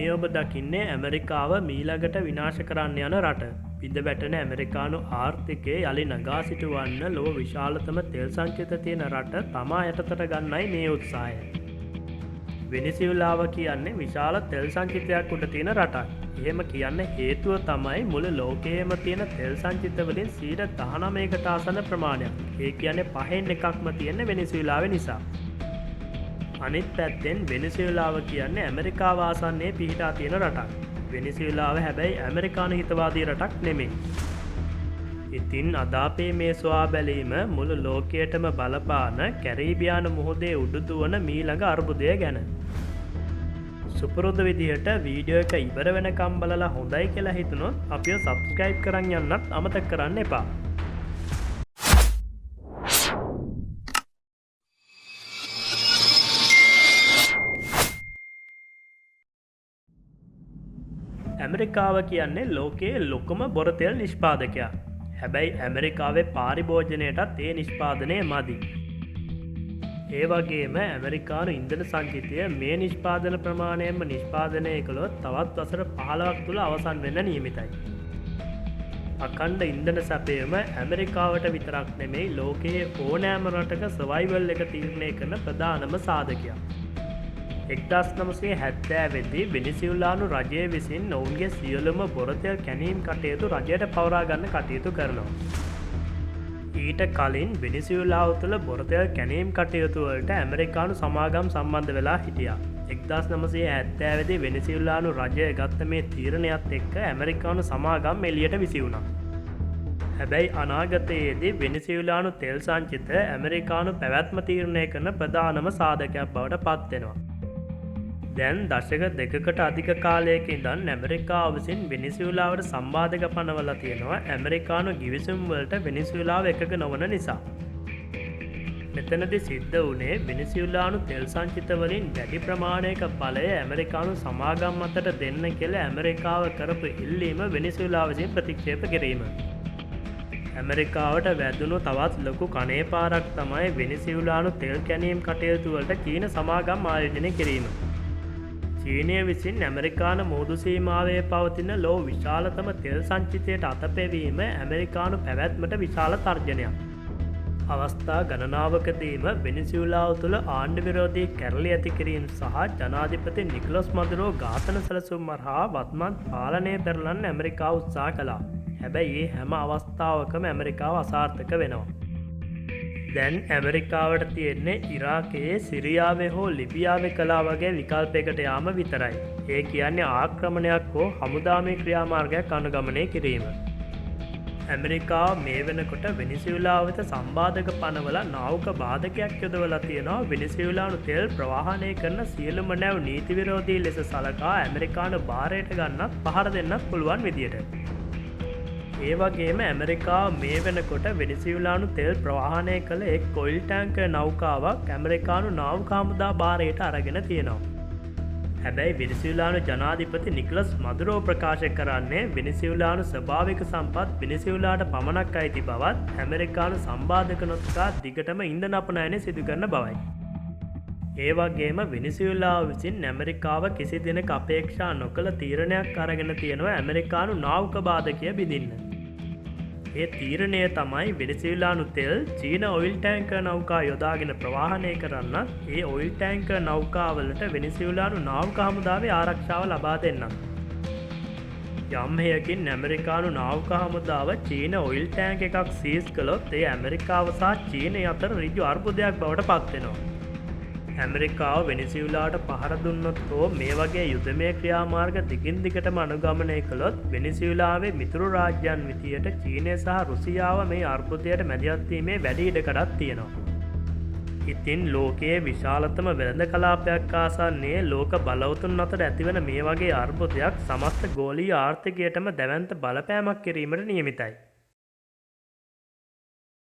මේ ඔබ දකින්නේ ඇමරිකාව මීළඟට විනාශ කරන්න යන රට. බිඳ වැටෙන ඇමරිකානු ආර්ථිකය යළි නගා සිටුවන්න ලොව විශාලතම තෙල් සංචිත තියෙන රට තමා යටතට ගන්නයි මේ උත්සාහය. වෙනිසියුලාව කියන්නේ විශාල තෙල් සංචිතයක් උඩ තියෙන රටක්. එහෙම කියන්න හේතුව තමයි මුළු ලෝකයේම තියෙන තෙල් සංචිතවලින් 19%කට ආසන්න ප්‍රමාණයක්. ඒ කියන්නේ පහෙන් එකක්ම තියෙන වෙනිසියුලාව නිසා. අනිත් පැත්තෙන් වෙනිසියුලාව කියන්නේ ඇමරිකාව ආසන්නයේ පිහිටා තියෙන රටක්. වෙනිසියුලාව හැබැයි ඇමරිකානු හිතවාදී රටක් නෙමෙයි. ඉතින් අද අපේ මේ සොයා බැලීම මුළු ලෝකයටම බලපාන කැරීබියානු මුහුදේ උඩුදුවන මීළඟ අර්බුදය ගැන. සුපුරුදු විදිහට වීඩියෝ එක ඉවර වෙනකම් බලලා හොඳයි කියලා හිතුනොත් අපිව සබ්ස්ක්‍රයිබ් කරන් යන්නත් අමතක කරන්න එපා. ඇමරිකාව කියන්නේ ලෝකයේ ලොකුම බොරතෙල් නිෂ්පාදකයා. හැබැයි ඇමරිකාවේ පාරිභෝජනයටත් ඒ නිෂ්පාදනය මදි. ඒ වගේම ඇමරිකානු ඉන්ධන සංචිතය මේ නිෂ්පාදන ප්‍රමාණයෙන්ම නිෂ්පාදනය කළොත් තවත් වසර 15ක් තුළ අවසන් වෙන්න නියමිතයි. අඛණ්ඩ ඉන්ධන සැපයීම ඇමරිකාවට විතරක් නෙමෙයි ලෝකයේ ඕනෑම රටක සර්වයිවල් එක තීරණය කරන ප්‍රධානම සාධකයක්. 1970 වෙනිසියුලානු රජය විසින් ඔවුන්ගේ සියලුම බොරතෙල් කැනීම් කටයුතු රජයට පවරා ගන්න කටයුතු කරනවා. ඊට කලින් වෙනිසියුලාව තුළ බොරතෙල් කැනීම් කටයුතු වලට ඇමරිකානු සමාගම් සම්බන්ධ වෙලා හිටියා. 1970 වෙනිසියුලානු රජය ගත්ත මේ තීරණයත් එක්ක ඇමරිකානු සමාගම් එළියට විසි වුණා. හැබැයි අනාගතයේදී වෙනිසියුලානු තෙල් සංචිත ඇමරිකානු පැවැත්ම තීරණය කරන ප්‍රධානම සාධකයක් බවට පත් වෙනවා. දැන් දශක දෙකකට අධික කාලයක ඉඳන් ඇමරිකාව විසින් වෙනිසියුලාවට සම්බාධක පනවලා තියෙනවා ඇමරිකානු ගිවිසුම් වලට වෙනිසියුලාව එකග නොවන නිසා. මෙතනදී සිද්ධ වුණේ වෙනිසියුලානු තෙල් සංචිත වලින් වැඩි ප්‍රමාණයක බලය ඇමරිකානු සමාගම් අතට දෙන්න කියලා ඇමරිකාව කරපු ඉල්ලීම වෙනිසියුලාව විසින් ප්‍රතික්ෂේප කිරීම. ඇමරිකාවට වැදුණු තවත් ලොකු කණේපාරක් තමයි වෙනිසියුලානු තෙල් කැනීම් කටයුතු වලට චීන සමාගම් ආයෝජනය කිරීම. චීනය විසින් ඇමරිකාන මුහුදු සීමාවේ පවතින ලෝ විශාලතම තෙල් සංචිතයට අතපෙවීම ඇමරිකානු පැවැත්මට විශාල තර්ජනයක්. අවස්ථා ගණනාවකදීම වෙනිසියුලාව තුළ ආණ්ඩු විරෝධී කැරළි ඇති කිරීම සහ ජනාධිපති නිකොලස් මදුරෝ ඝාතන සැලසුම් හරහා වත්මන් පාලනය පෙරලන්න ඇමරිකාව උත්සාහ කළා. හැබැයි ඒ හැම අවස්ථාවකම ඇමරිකාව අසාර්ථක වෙනවා. දැන් ඇමරිකාවට තියෙන්නේ ඉරාකයේ සිරියාවේ හෝ ලිබියාවේ කලා වගේ විකල්පයකට යාම විතරයි. ඒ කියන්නේ ආක්‍රමණයක් හෝ හමුදාමය ක්‍රියාමාර්ගයක් අනුගමනය කිරීම. ඇමරිකාව මේ වෙනකොට වෙනිසියුලාව වෙත සම්බාධක පනවල නාවක බාධකයක් යොදවලා තියෙනවා වෙනිසියුලානු තෙල් ප්‍රවාහනය කරන සියලුම නැව් නීති විරෝධී ලෙස සලකා ඇමරිකානු භාරයට ගන්නත් පහර දෙන්නත් පුළුවන් විදියට. ඒ වගේම ඇමරිකාව මේ වෙනකොට වෙනිසියුලානු තෙල් ප්‍රවාහනය කළ එක් ඔයිල් ටැංකර් නෞකාවක් ඇමරිකානු නාවික හමුදා භාරයට අරගෙන තියෙනවා. හැබැයි වෙනිසියුලානු ජනාධිපති නිකොලස් මදුරෝ ප්‍රකාශ කරන්නේ වෙනිසියුලානු ස්වභාවික සම්පත් වෙනිසියුලාට පමණක් අයිති බවත් ඇමරිකානු සම්බාධක නොතකා දිගටම ඉන්ධන අපනයනය සිදු කරන බවයි. ඒ වගේම වෙනිසියුලාව විසින් ඇමරිකාව කිසි දිනක අපේක්ෂා නොකළ තීරණයක් අරගෙන තියෙනවා ඇමරිකානු නාවික බාධකය බිඳින්න. ඒ තීරණය තමයි වෙනිසියුලානු තෙල් චීන ඔයිල් ටැංකර් නෞකා යොදාගෙන ප්‍රවාහනය කරන්න ඒ ඔයිල් ටැංකර් නෞකාවලට වෙනිසියුලානු නාවික හමුදාවේ ආරක්ෂාව ලබා දෙන්න. යම් හේයකින් ඇමරිකානු නාවික හමුදාව චීන ඔයිල් ටැංක් එකක් සීස් කළොත් ඒ ඇමරිකාව සහ චීනය අතර ඍජු අර්බුදයක් බවට පත් වෙනවා. ඇමරිකාව වෙනිසියුලාට පහර දුන්නොත් හෝ මේ වගේ යුදමය ක්‍රියාමාර්ග දිගින් දිගටම අනුගමනය කළොත් වෙනිසියුලාවේ මිතුරු රාජ්‍යයන් විදියට චීනය සහ රුසියාව මේ අර්බුදයට මැදිහත් වීමේ වැඩි ඉඩකඩක් තියෙනවා. ඉතින් ලෝකයේ විශාලතම වෙළඳ කලාපයක් ආසන්නයේ ලෝක බලවතුන් අතර ඇතිවන මේ වගේ අර්බුදයක් සමස්ත ගෝලීය ආර්ථිකයටම දැවැන්ත බලපෑමක් කිරීමට නියමිතයි.